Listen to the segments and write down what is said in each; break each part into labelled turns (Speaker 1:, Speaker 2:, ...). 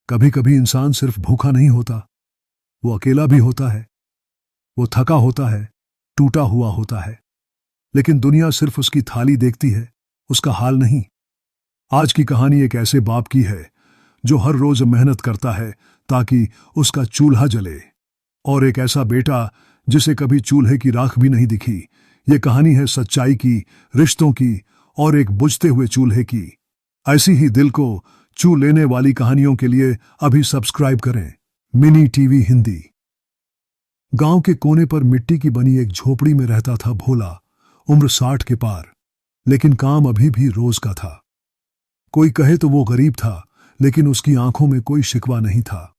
Speaker 1: कभी कभी इंसान सिर्फ भूखा नहीं होता, वो अकेला भी होता है। वो थका होता है, टूटा हुआ होता है, लेकिन दुनिया सिर्फ उसकी थाली देखती है, उसका हाल नहीं। आज की कहानी एक ऐसे बाप की है जो हर रोज मेहनत करता है ताकि उसका चूल्हा जले, और एक ऐसा बेटा जिसे कभी चूल्हे की राख भी नहीं दिखी। ये कहानी है सच्चाई की, रिश्तों की और एक बुझते हुए चूल्हे की। ऐसी ही दिल को छू लेने वाली कहानियों के लिए अभी सब्सक्राइब करें मिनी टीवी हिंदी। गांव के कोने पर मिट्टी की बनी एक झोपड़ी में रहता था भोला, उम्र 60 के पार, लेकिन काम अभी भी रोज का था। कोई कहे तो वो गरीब था, लेकिन उसकी आंखों में कोई शिकवा नहीं था।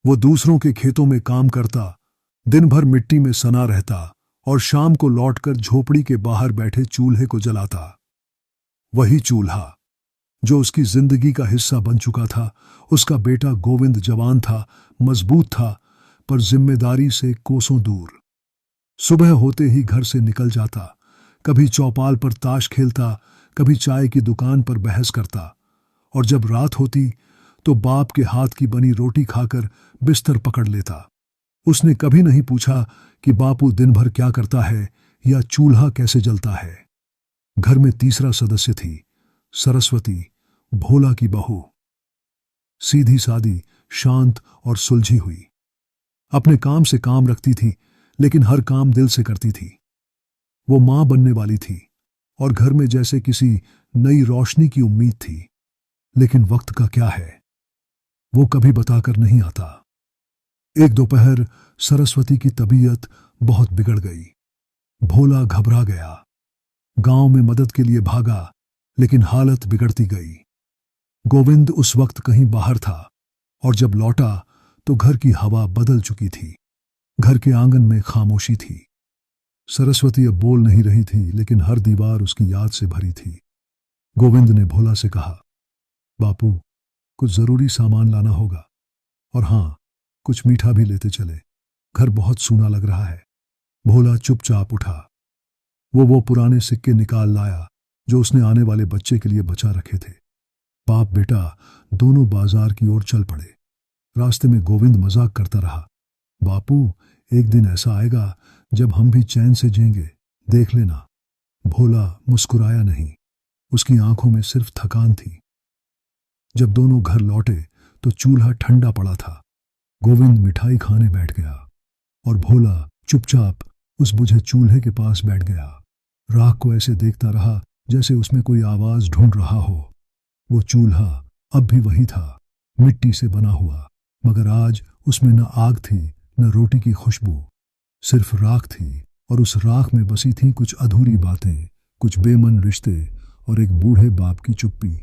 Speaker 1: वो दूसरों के खेतों में काम करता, दिन भर मिट्टी में सना रहता और शाम को लौटकर झोपड़ी के बाहर बैठे चूल्हे को जलाता। वही चूल्हा जो उसकी जिंदगी का हिस्सा बन चुका था। उसका बेटा गोविंद जवान था, मजबूत था, पर जिम्मेदारी से कोसों दूर। सुबह होते ही घर से निकल जाता, कभी चौपाल पर ताश खेलता, कभी चाय की दुकान पर बहस करता, और जब रात होती तो बाप के हाथ की बनी रोटी खाकर बिस्तर पकड़ लेता। उसने कभी नहीं पूछा कि बापू दिन भर क्या करता है या चूल्हा कैसे जलता है। घर में तीसरा सदस्य थी, सरस्वती, भोला की बहू। सीधी सादी, शांत और सुलझी हुई। अपने काम से काम रखती थी, लेकिन हर काम दिल से करती थी। वो मां बनने वाली थी और घर में जैसे किसी नई रोशनी की उम्मीद थी। लेकिन वक्त का क्या है, वो कभी बताकर नहीं आता। एक दोपहर सरस्वती की तबीयत बहुत बिगड़ गई। भोला घबरा गया, गांव में मदद के लिए भागा, लेकिन हालत बिगड़ती गई। गोविंद उस वक्त कहीं बाहर था, और जब लौटा तो घर की हवा बदल चुकी थी। घर के आंगन में खामोशी थी। सरस्वती अब बोल नहीं रही थी, लेकिन हर दीवार उसकी याद से भरी थी। गोविंद ने भोला से कहा, बापू, कुछ जरूरी सामान लाना होगा, और हाँ, कुछ मीठा भी लेते चले, घर बहुत सूना लग रहा है। भोला चुपचाप उठा। वो पुराने सिक्के निकाल लाया जो उसने आने वाले बच्चे के लिए बचा रखे थे। बाप बेटा दोनों बाजार की ओर चल पड़े। रास्ते में गोविंद मजाक करता रहा, बापू, एक दिन ऐसा आएगा जब हम भी चैन से जिएंगे, देख लेना। भोला मुस्कुराया नहीं, उसकी आंखों में सिर्फ थकान थी। जब दोनों घर लौटे तो चूल्हा ठंडा पड़ा था। गोविंद मिठाई खाने बैठ गया और भोला चुपचाप उस बुझे चूल्हे के पास बैठ गया। राख को ऐसे देखता रहा जैसे उसमें कोई आवाज ढूंढ रहा हो। वो चूल्हा अब भी वही था, मिट्टी से बना हुआ, मगर आज उसमें न आग थी, न रोटी की खुशबू, सिर्फ राख थी। और उस राख में बसी थी कुछ अधूरी बातें, कुछ बेमन रिश्ते और एक बूढ़े बाप की चुप्पी।